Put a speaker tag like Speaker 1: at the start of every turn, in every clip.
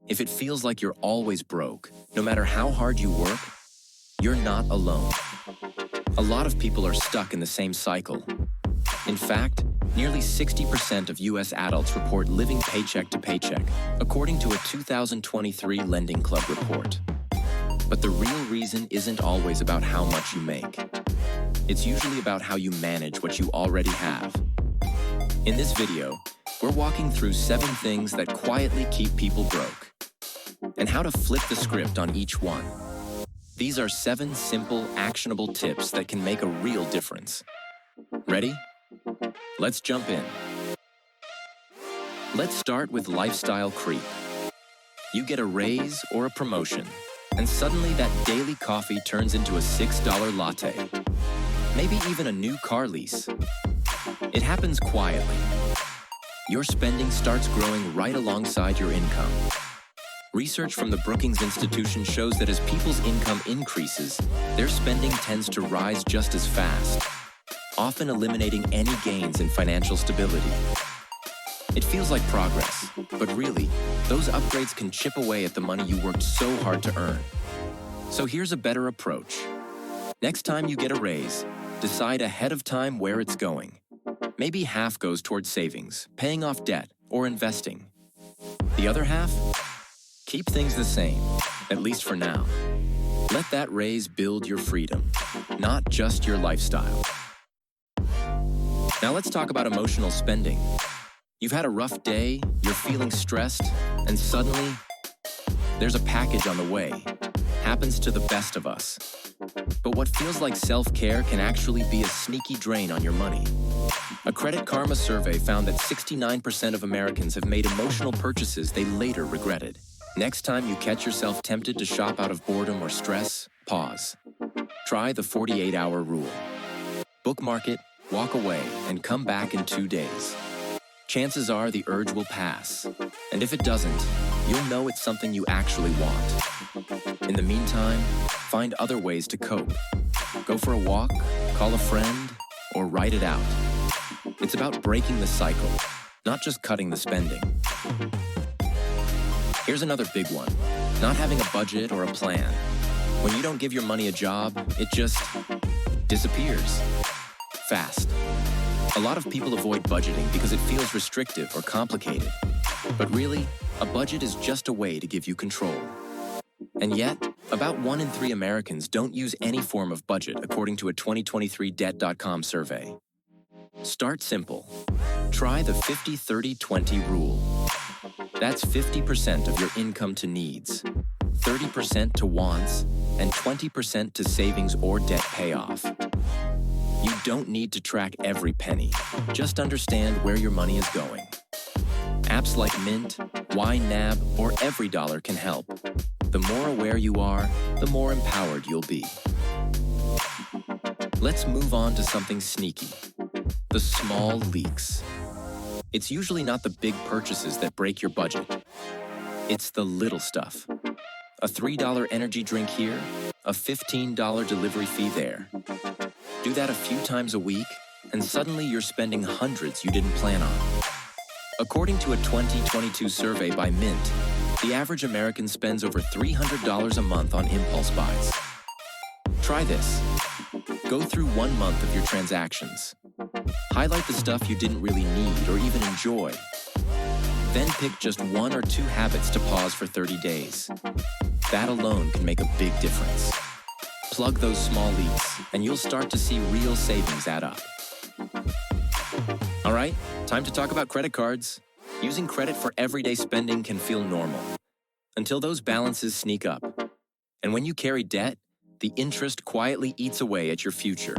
Speaker 1: If it feels like you're always broke, no matter how hard you work, you're not alone. A lot of people are stuck in the same cycle. In fact, nearly 60% of U.S. adults report living paycheck to paycheck, according to a 2023 LendingClub report. But the real reason isn't always about how much you make. It's usually about how you manage what you already have. In this video, we're walking through 7 things that quietly keep people broke, and how to flip the script on each one. These are 7 simple, actionable tips that can make a real difference. Ready? Let's jump in. Let's start with lifestyle creep. You get a raise or a promotion, and suddenly that daily coffee turns into a $6 latte. Maybe even a new car lease. It happens quietly. Your spending starts growing right alongside your income. Research from the Brookings Institution shows that as people's income increases, their spending tends to rise just as fast, often eliminating any gains in financial stability. It feels like progress, but really, those upgrades can chip away at the money you worked so hard to earn. So here's a better approach. Next time you get a raise, decide ahead of time where it's going. Maybe half goes towards savings, paying off debt, or investing. The other half? Keep things the same, at least for now. Let that raise build your freedom, not just your lifestyle. Now let's talk about emotional spending. You've had a rough day, you're feeling stressed, and suddenly, there's a package on the way. Happens to the best of us. But what feels like self-care can actually be a sneaky drain on your money. A Credit Karma survey found that 69% of Americans have made emotional purchases they later regretted. Next time you catch yourself tempted to shop out of boredom or stress, pause. Try the 48-hour rule. Bookmark it, walk away, and come back in 2 days. Chances are the urge will pass, and if it doesn't, you'll know it's something you actually want. In the meantime, find other ways to cope. Go for a walk, call a friend, or write it out. It's about breaking the cycle, not just cutting the spending. Here's another big one, not having a budget or a plan. When you don't give your money a job, it just disappears. Fast. A lot of people avoid budgeting because it feels restrictive or complicated. But really, a budget is just a way to give you control. And yet, about 1 in 3 Americans don't use any form of budget, according to a 2023 Debt.com survey. Start simple. Try the 50-30-20 rule. That's 50% of your income to needs, 30% to wants, and 20% to savings or debt payoff. You don't need to track every penny. Just understand where your money is going. Apps like Mint, YNAB, or EveryDollar can help. The more aware you are, the more empowered you'll be. Let's move on to something sneaky. The small leaks. It's usually not the big purchases that break your budget. It's the little stuff. A $3 energy drink here, a $15 delivery fee there. Do that a few times a week, and suddenly you're spending hundreds you didn't plan on. According to a 2022 survey by Mint, the average American spends over $300 a month on impulse buys. Try this. Go through 1 month of your transactions. Highlight the stuff you didn't really need or even enjoy. Then pick just 1 or 2 habits to pause for 30 days. That alone can make a big difference. Plug those small leaks, and you'll start to see real savings add up. All right, time to talk about credit cards. Using credit for everyday spending can feel normal, until those balances sneak up. And when you carry debt, the interest quietly eats away at your future.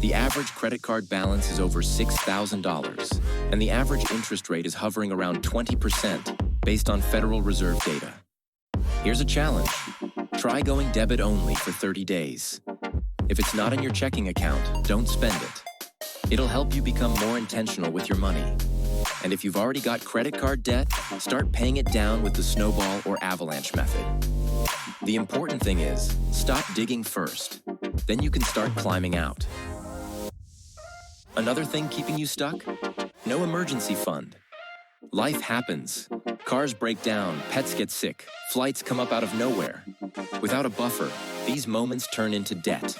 Speaker 1: The average credit card balance is over $6,000, and the average interest rate is hovering around 20% based on Federal Reserve data. Here's a challenge. Try going debit only for 30 days. If it's not in your checking account, don't spend it. It'll help you become more intentional with your money. And if you've already got credit card debt, start paying it down with the snowball or avalanche method. The important thing is, stop digging first. Then you can start climbing out. Another thing keeping you stuck? No emergency fund. Life happens. Cars break down, pets get sick, flights come up out of nowhere. Without a buffer, these moments turn into debt.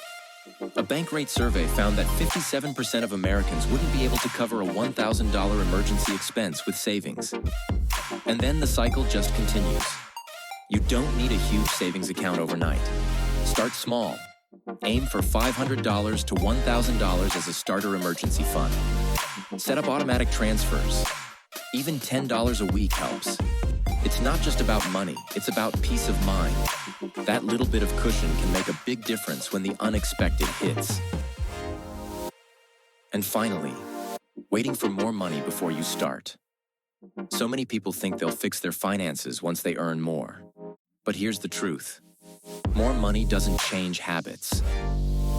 Speaker 1: A Bankrate survey found that 57% of Americans wouldn't be able to cover a $1,000 emergency expense with savings. And then the cycle just continues. You don't need a huge savings account overnight. Start small. Aim for $500 to $1,000 as a starter emergency fund. Set up automatic transfers. Even $10 a week helps. It's not just about money, it's about peace of mind. That little bit of cushion can make a big difference when the unexpected hits. And finally, waiting for more money before you start. So many people think they'll fix their finances once they earn more. But here's the truth. More money doesn't change habits.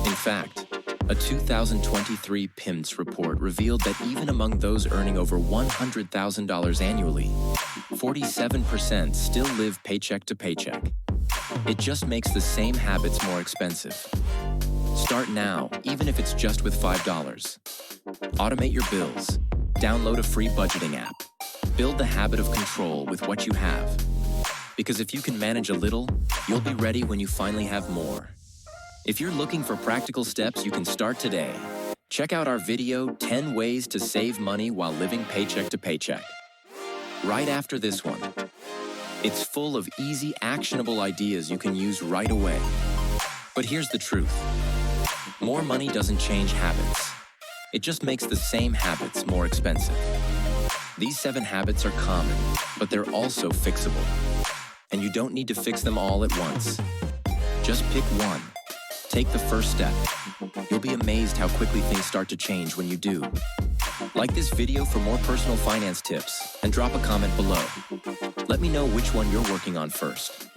Speaker 1: In fact, a 2023 PIMS report revealed that even among those earning over $100,000 annually, 47% still live paycheck to paycheck. It just makes the same habits more expensive. Start now, even if it's just with $5. Automate your bills. Download a free budgeting app. Build the habit of control with what you have. Because if you can manage a little, you'll be ready when you finally have more. If you're looking for practical steps you can start today, check out our video, 10 Ways to Save Money While Living Paycheck to Paycheck. Right after this one. It's full of easy, actionable ideas you can use right away. But here's the truth. More money doesn't change habits. It just makes the same habits more expensive. These 7 habits are common, but they're also fixable. And you don't need to fix them all at once. Just pick one. Take the first step. You'll be amazed how quickly things start to change when you do. Like this video for more personal finance tips and drop a comment below. Let me know which one you're working on first.